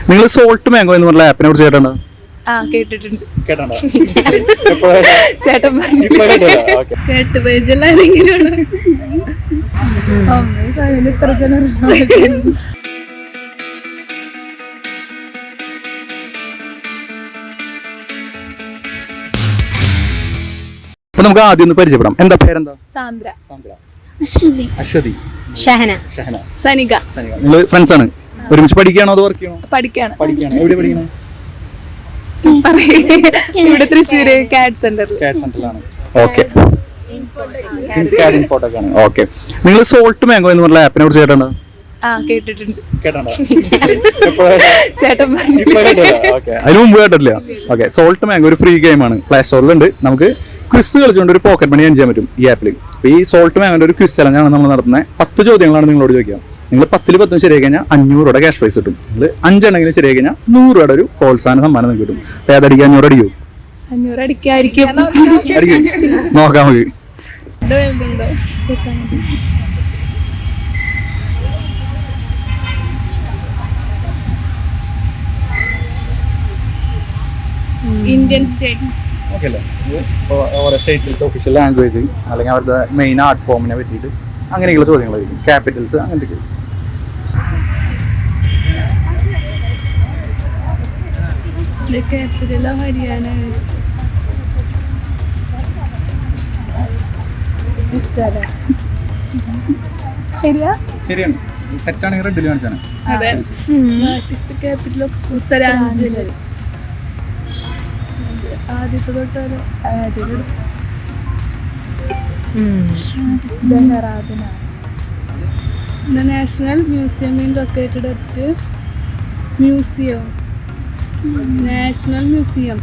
നിങ്ങൾ salt mango എന്ന് പറഞ്ഞ ആപ്പിനെ കുറിച്ച് കേട്ടോ? കേട്ടിട്ടുണ്ട്. ചേട്ടൻ കേട്ട് പേജെല്ലാരെങ്കിലും ഇത്ര ജനറേഷൻ. അപ്പൊ നമുക്ക് ആദ്യം ഒന്ന് പരിചയപ്പെടാം. എന്താ പേരെന്താ? സാന്ദ്ര. അശ്വതി. ഷഹന. സനിക. നിങ്ങൾ ഫ്രണ്ട്സ് ആണ്? ഒരുമിച്ച് പഠിക്കുകയാണോ അതോ വർക്ക് ചെയ്യണോ? പഠിക്കാണ്. എവിടെ പഠിക്കണം? ഇവിടെ തൃശ്ശൂര് കാഡ് സെന്ററിലാണ്. ഓക്കെ. ഓക്കെ. നിങ്ങൾ സോൾട്ട് മാംഗോ എന്ന് പറഞ്ഞ ആപ്പിനെ കുറിച്ച് കേട്ടോ? കേട്ടിട്ടുണ്ട്. അതിന് മുമ്പ് കേട്ടില്ല. ഓക്കെ. സോൾട്ട് മാംഗോ ഒരു ഫ്രീ ഗെയിമാണ്, പ്ലേ സ്റ്റോറിലുണ്ട്. നമുക്ക് ക്വിസ് കളിച്ചുകൊണ്ട് ഒരു പോക്കറ്റ് മണി എൻ ചെയ്യാൻ പറ്റും ഈ ആപ്പിൽ. ഈ സോൾട്ട് മാംഗോന്റെ ഒരു ക്വിസ് ചലഞ്ചാണ് നമ്മൾ നടത്തുന്നത്. 10 ചോദ്യങ്ങളാണ് നിങ്ങളോട് ചോദിക്കുക. നിങ്ങൾ 10 10 ശരിയായി കഴിഞ്ഞാൽ 500 രൂപയുടെ ക്യാഷ് പ്രൈസ് കിട്ടും. നിങ്ങൾ 5 എണ്ണെങ്കിലും ശരിയായി കഴിഞ്ഞാൽ 100 രൂപയുടെ ഒരു പ്രോത്സാഹന സമ്മാനം നിങ്ങൾക്ക് കിട്ടും. അപ്പൊ ഏതടിക്കുക? 500 അടിക്കൂ? 500 അടിക്കായിരിക്കും. നോക്കാം നമുക്ക്. Indian States. ഓരോ സ്റ്റേറ്റ്സിലത്തെ ഒഫീഷ്യൽ ലാംഗ്വേജ് അല്ലെങ്കിൽ അവരുടെ മെയിൻ ആർട്ട് ഫോമിനെ പറ്റിയിട്ട് അങ്ങനെയുള്ള ചോദ്യങ്ങളായിരിക്കും. ക്യാപിറ്റൽസ് അങ്ങനത്തെ. ക്യാപിറ്റൽ ഹരിയാന. ശരിയാണ്. തെറ്റാണെങ്കിൽ റെഡിൽ കാണിച്ചാണ്. Capital of Uttaranchal. ആദ്യത്തെ തൊട്ടാലോ The National Museum is located at Museum. National Museum.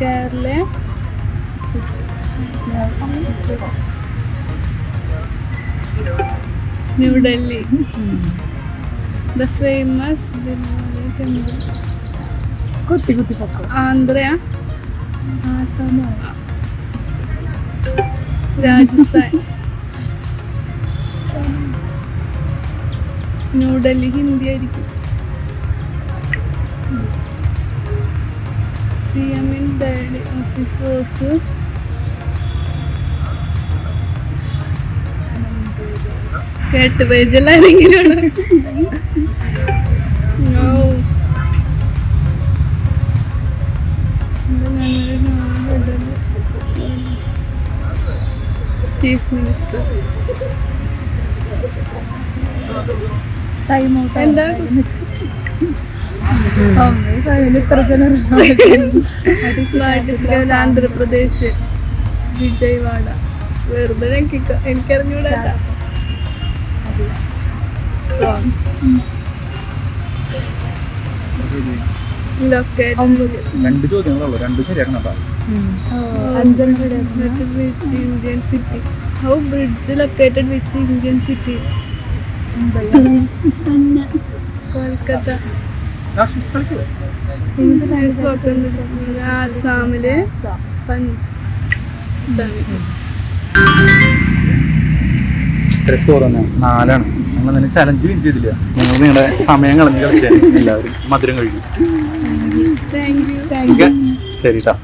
Kerala. New Delhi. The famous Andhra. Rajasthan. New Delhi Hindi ആയിരിക്കും. CM in Delhi office. കേട്ട് പേജെല്ലാരെങ്കിലും ചീഫ് മിനിസ്റ്റർ. എന്താ ഇത്ര ജനറേഷൻ. ആന്ധ്രാപ്രദേശ് വിജയവാഡ. വെറുതെ എനിക്കറിഞ്ഞൂടാ. രണ്ട് ചോദ്യങ്ങളുള്ളൂ, രണ്ട് ശരിയാക്കണം. Indian city. How bridge located which Indian city? Kolkata. ആസാമിലെ സ്കോർ തന്നെ 4 നമ്മൾ ചലഞ്ച് വിൻ ചെയ്തില്ല. നിങ്ങൾ നിങ്ങളുടെ സമയം കളഞ്ഞ് കളിച്ചാൽ എല്ലാവരും മധുരം കഴിക്കും. Thank you. ശരി കേട്ടോ.